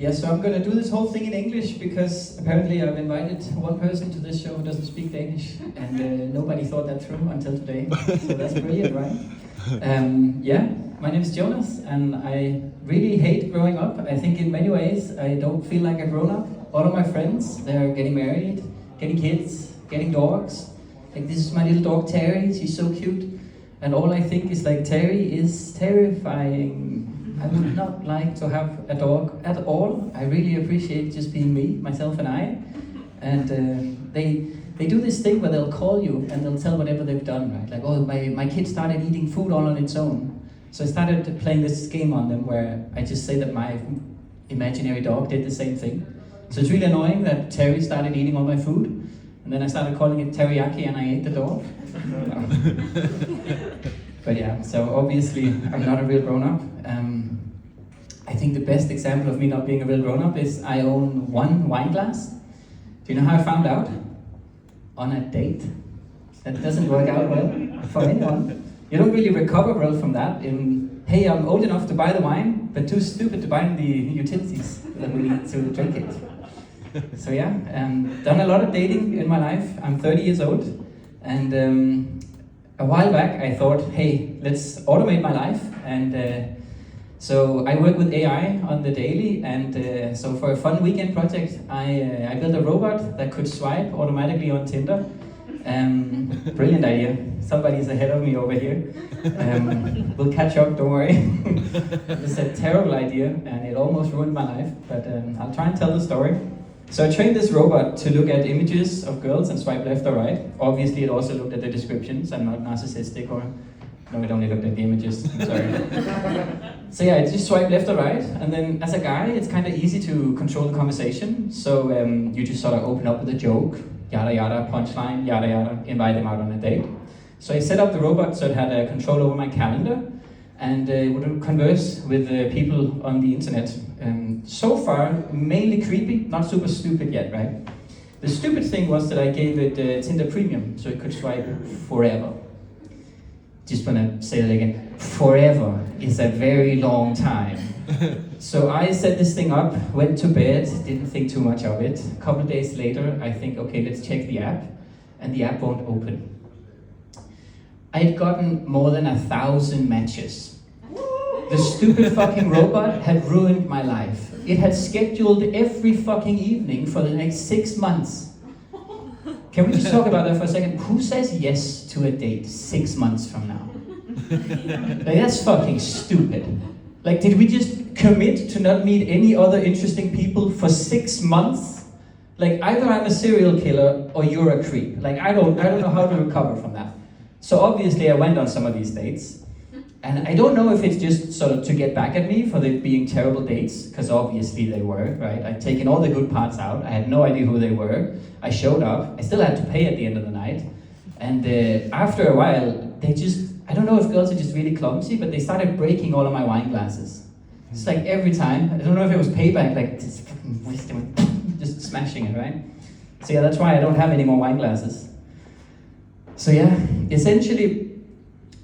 Yes, so I'm going to do this whole thing in English because apparently I've invited one person to this show who doesn't speak Danish, and nobody thought that through until today. So that's brilliant, right? Yeah, my name is Jonas, and I really hate growing up. I think in many ways I don't feel like a grown-up. All of my friends, they're getting married, getting kids, getting dogs. Like, this is my little dog Terry, she's so cute. And all I think is like, Terry is terrifying. I would not like to have a dog at all. I really appreciate just being me, myself and I. And they do this thing where they'll call you and they'll tell whatever they've done, right? Like, oh, my kid started eating food all on its own. So I started playing this game on them where I just say that my imaginary dog did the same thing. So it's really annoying that Terry started eating all my food. And then I started calling it teriyaki and I ate the dog. But yeah, so obviously I'm not a real grown-up. I think the best example of me not being a real grown-up is I own one wine glass. Do you know how I found out? On a date. That doesn't work out well for anyone. You don't really recover well from that in, hey, I'm old enough to buy the wine, but too stupid to buy the utensils that we need to drink it. So yeah, done a lot of dating in my life. I'm 30 years old, and a while back I thought, hey, let's automate my life, and so I work with AI on the daily, and so for a fun weekend project, I built a robot that could swipe automatically on Tinder. Brilliant idea. Somebody's ahead of me over here. We'll catch up, don't worry. It's a terrible idea, and it almost ruined my life, but I'll try and tell the story. So I trained this robot to look at images of girls and swipe left or right. Obviously it also looked at the descriptions. I'm not narcissistic, or no, it only looked at the images, I'm sorry. So yeah, I just swipe left or right, and then as a guy it's kind of easy to control the conversation. So you just sort of open up with a joke, yada yada, punchline, yada yada, invite them out on a date. So I set up the robot so it had a control over my calendar, and it would converse with people on the internet. So far, mainly creepy, not super stupid yet, right? The stupid thing was that I gave it Tinder Premium, so it could swipe forever. Just wanna say that again. Forever is a very long time. So I set this thing up, went to bed, didn't think too much of it. A couple of days later, I think, okay, let's check the app, and the app won't open. I had gotten more than 1,000 matches. The stupid fucking robot had ruined my life. It had scheduled every fucking evening for the next 6 months. Can we just talk about that for a second? Who says yes to a date 6 months from now? Like, that's fucking stupid. Like, did we just commit to not meet any other interesting people for 6 months? Like, either I'm a serial killer or you're a creep. Like, I don't know how to recover from that. So obviously I went on some of these dates. And I don't know if it's just sort of to get back at me for them being terrible dates, because obviously they were, right? I'd taken all the good parts out. I had no idea who they were. I showed up. I still had to pay at the end of the night. And after a while, they just, I don't know if girls are just really clumsy, but they started breaking all of my wine glasses. It's like every time, I don't know if it was payback, like this fucking wisdom, just smashing it, right? So yeah, that's why I don't have any more wine glasses. So yeah, essentially,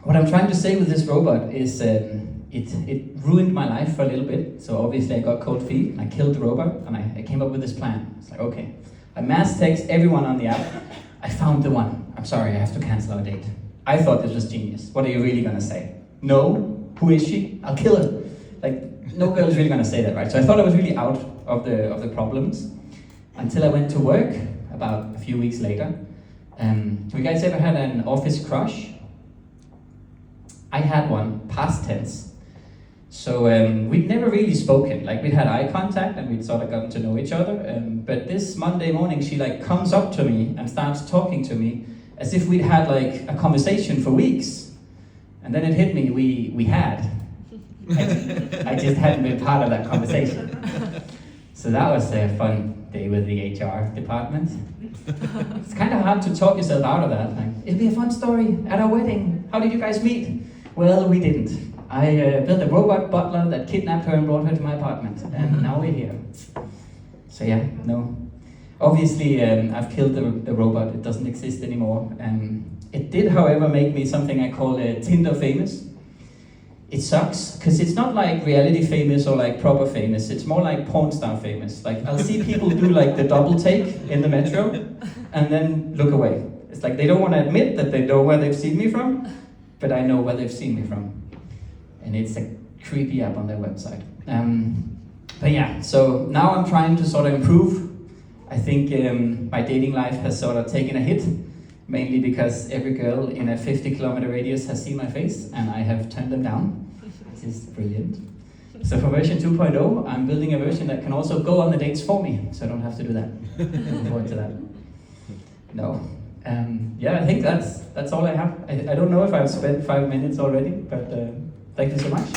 what I'm trying to say with this robot is it ruined my life for a little bit. So obviously I got cold feet, and I killed the robot, and I came up with this plan. It's like, okay, I mass text everyone on the app. I found the one. I'm sorry, I have to cancel our date. I thought this was genius. What are you really gonna say? No? Who is she? I'll kill her. Like, no girl is really gonna say that, right? So I thought I was really out of the problems until I went to work about a few weeks later. Have you guys ever had an office crush? I had one, past tense. So we'd never really spoken. Like, we'd had eye contact and we'd sort of gotten to know each other. But this Monday morning, she like comes up to me and starts talking to me as if we'd had like a conversation for weeks. And then it hit me, we had. I just hadn't been part of that conversation. So that was a fun day with the HR department. It's kind of hard to talk yourself out of that. Like, it'll be a fun story at our wedding. How did you guys meet? Well, we didn't. I built a robot butler that kidnapped her and brought her to my apartment, and now we're here. So yeah, no. Obviously, I've killed the robot. It doesn't exist anymore. It did, however, make me something I call Tinder famous. it sucks, because it's not like reality famous or like proper famous, it's more like porn star famous. Like, I'll see people do like the double take in the metro, and then look away. It's like they don't want to admit that they know where they've seen me from, but I know where they've seen me from. And it's a creepy app on their website. But yeah, so now I'm trying to sort of improve. I think my dating life has sort of taken a hit, mainly because every girl in a 50-kilometer radius has seen my face, and I have turned them down. This is brilliant. So for version 2.0, I'm building a version that can also go on the dates for me, so I don't have to do that. Looking forward to that. No. Yeah, I think that's all I have. I don't know if I've spent 5 minutes already, but thank you so much.